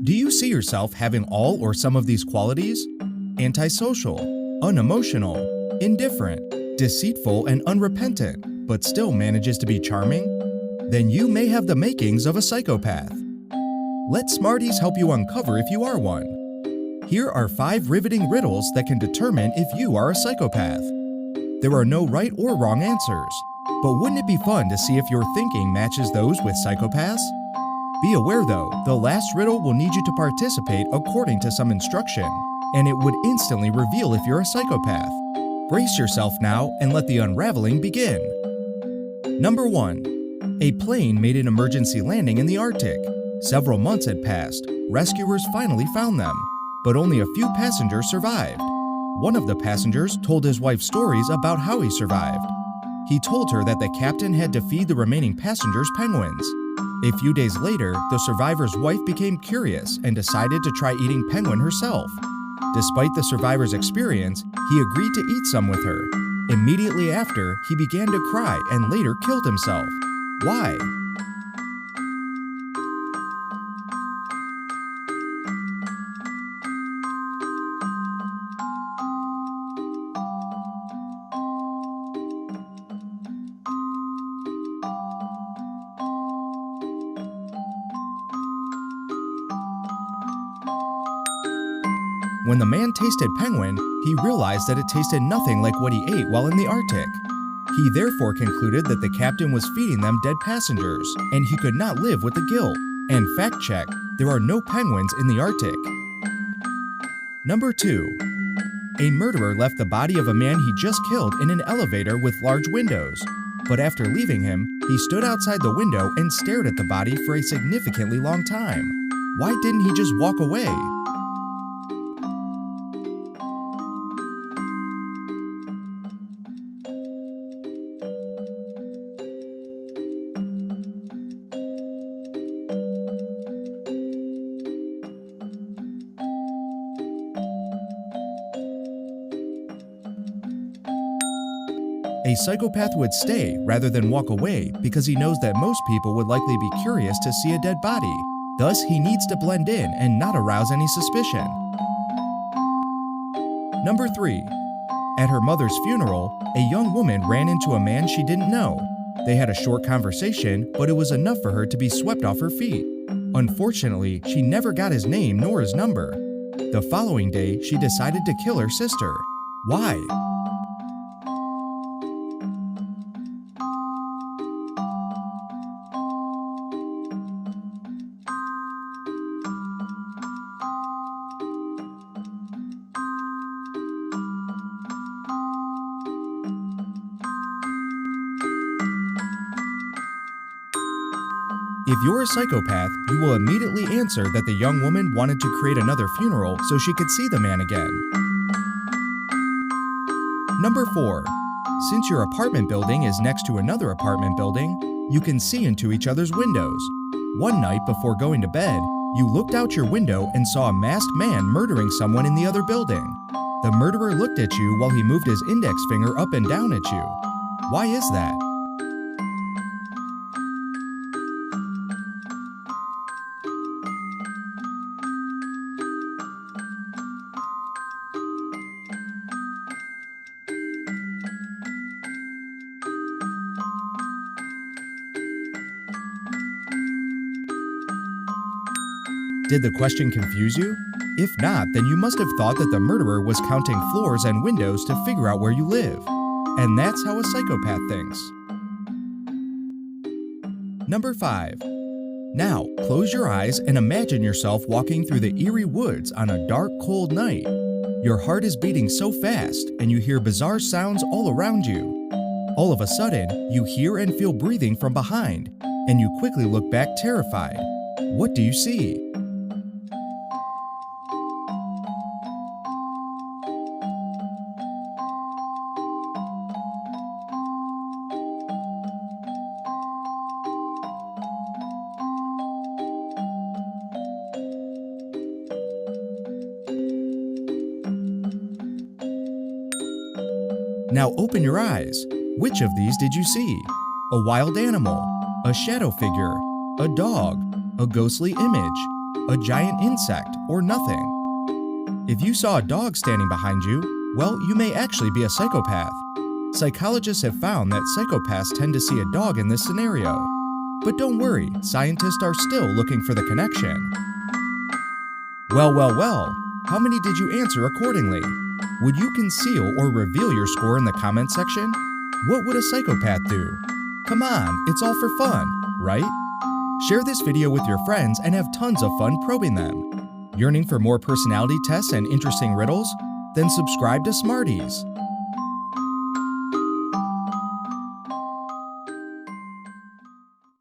Do you see yourself having all or some of these qualities? Antisocial, unemotional, indifferent, deceitful, and unrepentant, but still manages to be charming? Then you may have the makings of a psychopath. Let Smarties help you uncover if you are one. Here are 5 riveting riddles that can determine if you are a psychopath. There are no right or wrong answers, but wouldn't it be fun to see if your thinking matches those with psychopaths? Be aware though, the last riddle will need you to participate according to some instruction, and it would instantly reveal if you're a psychopath. Brace yourself now and let the unraveling begin. Number 1. A plane made an emergency landing in the Arctic. Several months had passed. Rescuers finally found them, but only a few passengers survived. One of the passengers told his wife stories about how he survived. He told her that the captain had to feed the remaining passengers penguins. A few days later, the survivor's wife became curious and decided to try eating penguin herself. Despite the survivor's experience, he agreed to eat some with her. Immediately after, he began to cry and later killed himself. Why? When the man tasted penguin, he realized that it tasted nothing like what he ate while in the Arctic. He therefore concluded that the captain was feeding them dead passengers, and he could not live with the guilt. And fact check, there are no penguins in the Arctic. Number 2. A murderer left the body of a man he just killed in an elevator with large windows. But after leaving him, he stood outside the window and stared at the body for a significantly long time. Why didn't he just walk away? A psychopath would stay rather than walk away because he knows that most people would likely be curious to see a dead body. Thus, he needs to blend in and not arouse any suspicion. Number 3. At her mother's funeral, a young woman ran into a man she didn't know. They had a short conversation, but it was enough for her to be swept off her feet. Unfortunately, she never got his name nor his number. The following day, she decided to kill her sister. Why? If you're a psychopath, you will immediately answer that the young woman wanted to create another funeral so she could see the man again. Number 4. Since your apartment building is next to another apartment building, you can see into each other's windows. One night before going to bed, you looked out your window and saw a masked man murdering someone in the other building. The murderer looked at you while he moved his index finger up and down at you. Why is that? Did the question confuse you? If not, then you must have thought that the murderer was counting floors and windows to figure out where you live. And that's how a psychopath thinks. Number 5. Now, close your eyes and imagine yourself walking through the eerie woods on a dark, cold night. Your heart is beating so fast, and you hear bizarre sounds all around you. All of a sudden, you hear and feel breathing from behind, and you quickly look back terrified. What do you see? Now open your eyes. Which of these did you see? A wild animal, a shadow figure, a dog, a ghostly image, a giant insect, or nothing? If you saw a dog standing behind you, well, you may actually be a psychopath. Psychologists have found that psychopaths tend to see a dog in this scenario. But don't worry, scientists are still looking for the connection. Well, how many did you answer accordingly? Would you conceal or reveal your score in the comment section? What would a psychopath do? Come on, it's all for fun, right? Share this video with your friends and have tons of fun probing them. Yearning for more personality tests and interesting riddles? Then subscribe to Smarties.